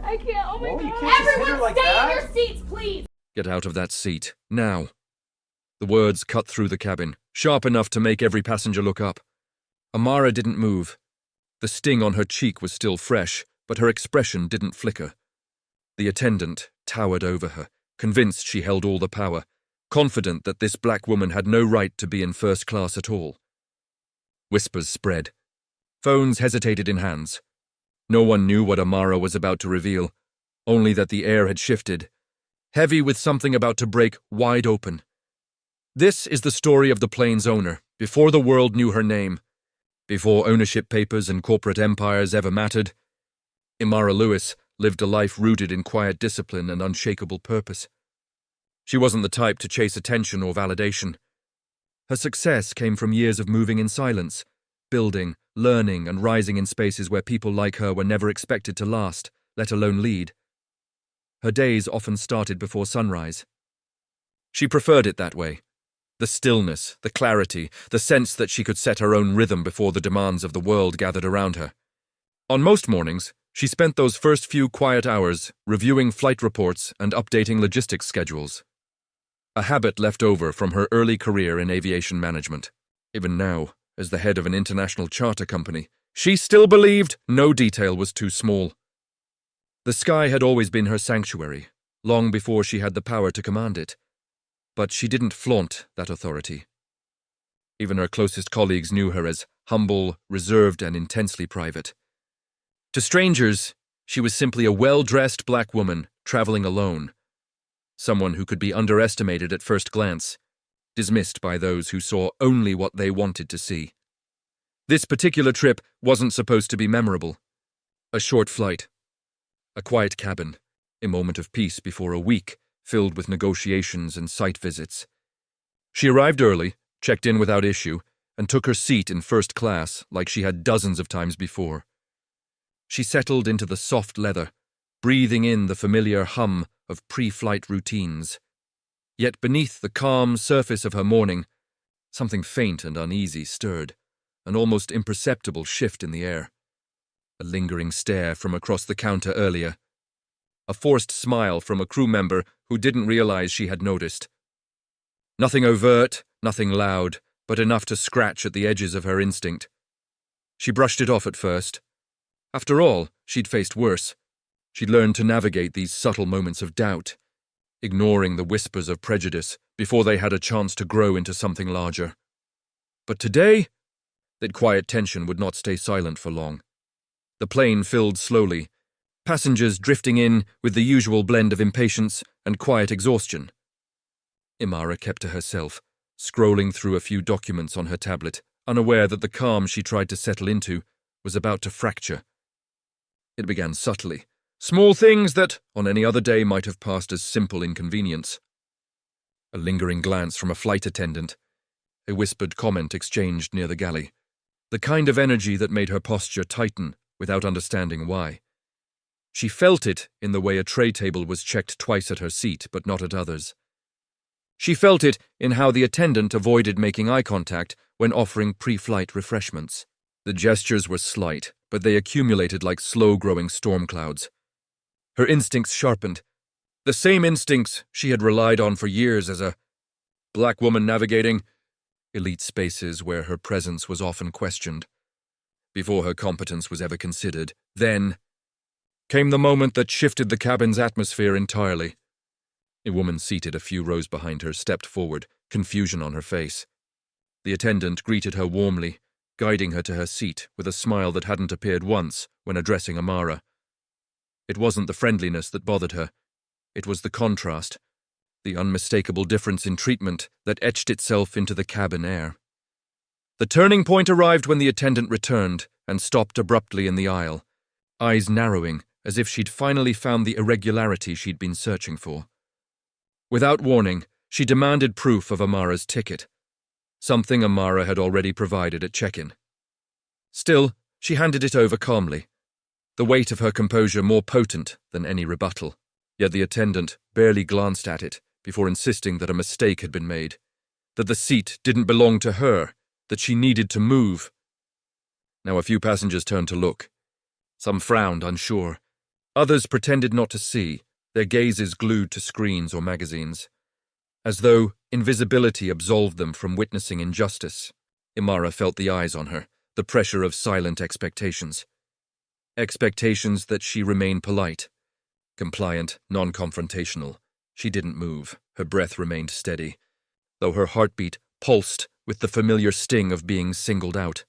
I can't. Oh my Whoa, God. you can't just hit her Everyone like stay that. in your seats, please. Get out of that seat, now. The words cut through the cabin, sharp enough to make every passenger look up. Amara didn't move. The sting on her cheek was still fresh, but her expression didn't flicker. The attendant towered over her, convinced she held all the power, confident that this black woman had no right to be in first class at all. Whispers spread. Phones hesitated in hands. No one knew what Amara was about to reveal, only that the air had shifted, heavy with something about to break wide open. This is the story of the plane's owner, before the world knew her name, before ownership papers and corporate empires ever mattered. Amara Lewis lived a life rooted in quiet discipline and unshakable purpose. She wasn't the type to chase attention or validation. Her success came from years of moving in silence, building, learning, and rising in spaces where people like her were never expected to last, let alone lead. Her days often started before sunrise. She preferred it that way. The stillness, the clarity, the sense that she could set her own rhythm before the demands of the world gathered around her. On most mornings, she spent those first few quiet hours reviewing flight reports and updating logistics schedules. A habit left over from her early career in aviation management. Even now, as the head of an international charter company, she still believed no detail was too small. The sky had always been her sanctuary, long before she had the power to command it. But she didn't flaunt that authority. Even her closest colleagues knew her as humble, reserved, and intensely private. To strangers, she was simply a well-dressed black woman traveling alone. Someone who could be underestimated at first glance, dismissed by those who saw only what they wanted to see. This particular trip wasn't supposed to be memorable. A short flight, a quiet cabin, a moment of peace before a week filled with negotiations and site visits. She arrived early, checked in without issue, and took her seat in first class like she had dozens of times before. She settled into the soft leather, breathing in the familiar hum of pre-flight routines. Yet beneath the calm surface of her morning, something faint and uneasy stirred, an almost imperceptible shift in the air. A lingering stare from across the counter earlier. A forced smile from a crew member who didn't realize she had noticed. Nothing overt, nothing loud, but enough to scratch at the edges of her instinct. She brushed it off at first. After all, she'd faced worse. She'd learned to navigate these subtle moments of doubt, ignoring the whispers of prejudice before they had a chance to grow into something larger. But today, that quiet tension would not stay silent for long. The plane filled slowly, passengers drifting in with the usual blend of impatience and quiet exhaustion. Amara kept to herself, scrolling through a few documents on her tablet, unaware that the calm she tried to settle into was about to fracture. It began subtly, small things that, on any other day, might have passed as simple inconvenience. A lingering glance from a flight attendant, a whispered comment exchanged near the galley, the kind of energy that made her posture tighten without understanding why. She felt it in the way a tray table was checked twice at her seat, but not at others. She felt it in how the attendant avoided making eye contact when offering pre-flight refreshments. The gestures were slight, but they accumulated like slow-growing storm clouds. Her instincts sharpened, the same instincts she had relied on for years as a black woman navigating elite spaces where her presence was often questioned. Before her competence was ever considered, then came the moment that shifted the cabin's atmosphere entirely. A woman seated a few rows behind her stepped forward, confusion on her face. The attendant greeted her warmly, guiding her to her seat with a smile that hadn't appeared once when addressing Amara. It wasn't the friendliness that bothered her. It was the contrast, the unmistakable difference in treatment that etched itself into the cabin air. The turning point arrived when the attendant returned and stopped abruptly in the aisle, eyes narrowing as if she'd finally found the irregularity she'd been searching for. Without warning, she demanded proof of Amara's ticket, something Amara had already provided at check-in. Still, she handed it over calmly, the weight of her composure more potent than any rebuttal. Yet the attendant barely glanced at it before insisting that a mistake had been made, that the seat didn't belong to her, that she needed to move. Now a few passengers turned to look. Some frowned, unsure. Others pretended not to see, their gazes glued to screens or magazines. As though invisibility absolved them from witnessing injustice, Imara felt the eyes on her, the pressure of silent expectations. Expectations that she remain polite, compliant, non-confrontational. She didn't move, her breath remained steady, though her heartbeat pulsed with the familiar sting of being singled out.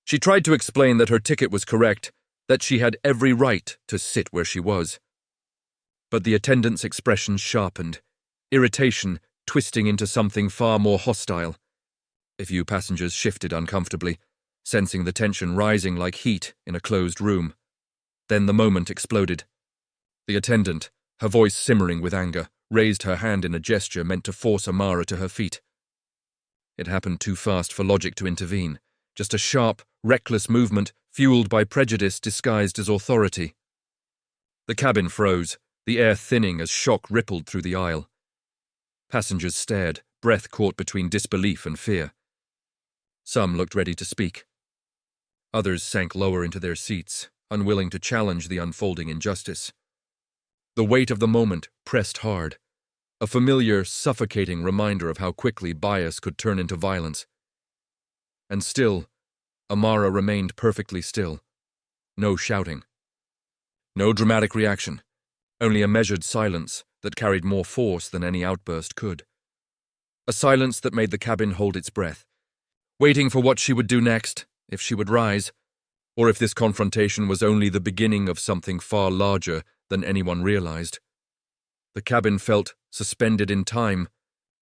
She tried to explain that her ticket was correct, that she had every right to sit where she was. But the attendant's expression sharpened, irritation twisting into something far more hostile. A few passengers shifted uncomfortably, sensing the tension rising like heat in a closed room. Then the moment exploded. The attendant, her voice simmering with anger, raised her hand in a gesture meant to force Amara to her feet. It happened too fast for logic to intervene, just a sharp, reckless movement fueled by prejudice disguised as authority. The cabin froze, the air thinning as shock rippled through the aisle. Passengers stared, breath caught between disbelief and fear. Some looked ready to speak. Others sank lower into their seats, unwilling to challenge the unfolding injustice. The weight of the moment pressed hard, a familiar, suffocating reminder of how quickly bias could turn into violence. And still, Amara remained perfectly still. No shouting. No dramatic reaction, only a measured silence that carried more force than any outburst could. A silence that made the cabin hold its breath, waiting for what she would do next, if she would rise, or if this confrontation was only the beginning of something far larger than anyone realized. The cabin felt suspended in time,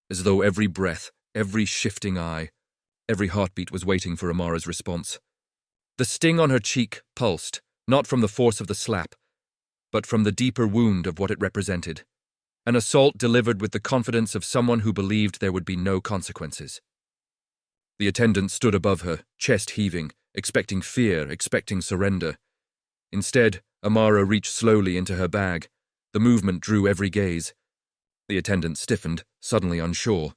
as though every breath, every shifting eye, every heartbeat was waiting for Amara's response. The sting on her cheek pulsed, not from the force of the slap, but from the deeper wound of what it represented. An assault delivered with the confidence of someone who believed there would be no consequences. The attendant stood above her, chest heaving, expecting fear, expecting surrender. Instead, Amara reached slowly into her bag. The movement drew every gaze. The attendant stiffened, suddenly unsure.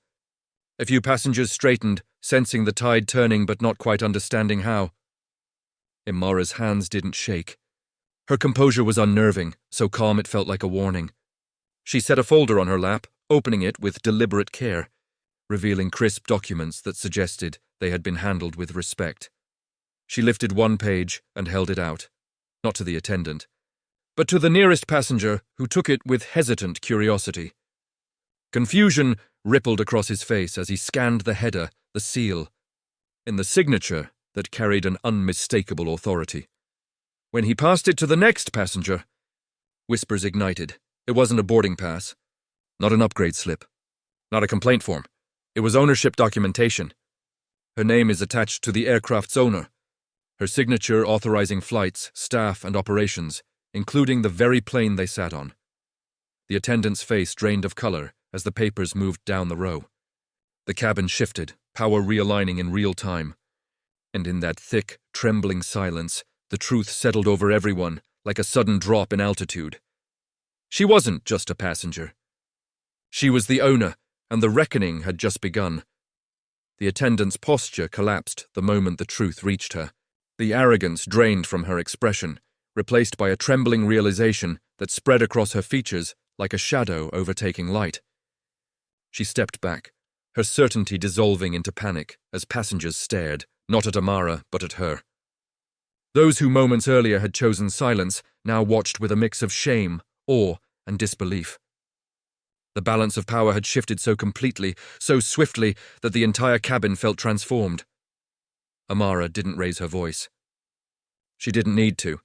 A few passengers straightened, sensing the tide turning but not quite understanding how. Imara's hands didn't shake. Her composure was unnerving, so calm it felt like a warning. She set a folder on her lap, opening it with deliberate care, revealing crisp documents that suggested they had been handled with respect. She lifted one page and held it out, not to the attendant, but to the nearest passenger who took it with hesitant curiosity. Confusion rippled across his face as he scanned the header, the seal, in the signature that carried an unmistakable authority. When he passed it to the next passenger, whispers ignited. It wasn't a boarding pass, not an upgrade slip, not a complaint form. It was ownership documentation. Her name is attached to the aircraft's owner, her signature authorizing flights, staff, and operations, including the very plane they sat on. The attendant's face drained of color as the papers moved down the row. The cabin shifted, power realigning in real time. And in that thick, trembling silence, the truth settled over everyone like a sudden drop in altitude. She wasn't just a passenger. She was the owner, and the reckoning had just begun. The attendant's posture collapsed the moment the truth reached her. The arrogance drained from her expression, replaced by a trembling realization that spread across her features like a shadow overtaking light. She stepped back, her certainty dissolving into panic as passengers stared, not at Amara, but at her. Those who moments earlier had chosen silence now watched with a mix of shame, awe, and disbelief. The balance of power had shifted so completely, so swiftly, that the entire cabin felt transformed. Amara didn't raise her voice. She didn't need to.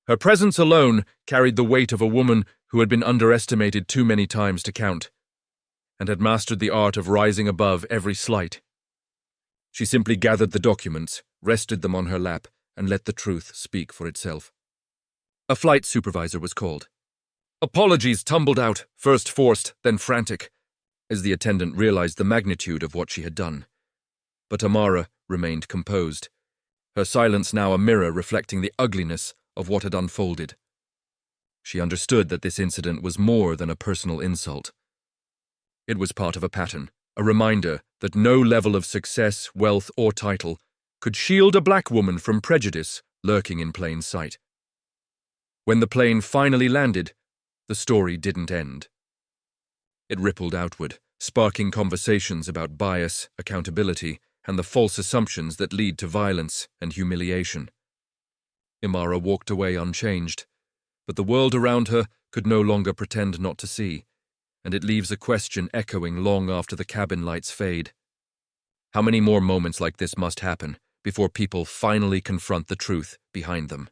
Her presence alone carried the weight of a woman who had been underestimated too many times to count, and had mastered the art of rising above every slight. She simply gathered the documents, rested them on her lap, and let the truth speak for itself. A flight supervisor was called. Apologies tumbled out, first forced, then frantic, as the attendant realized the magnitude of what she had done. But Amara remained composed, her silence now a mirror reflecting the ugliness of what had unfolded. She understood that this incident was more than a personal insult. It was part of a pattern, a reminder that no level of success, wealth, or title could shield a black woman from prejudice lurking in plain sight. When the plane finally landed, the story didn't end. It rippled outward, sparking conversations about bias, accountability, and the false assumptions that lead to violence and humiliation. Imara walked away unchanged, but the world around her could no longer pretend not to see, and it leaves a question echoing long after the cabin lights fade. How many more moments like this must happen before people finally confront the truth behind them?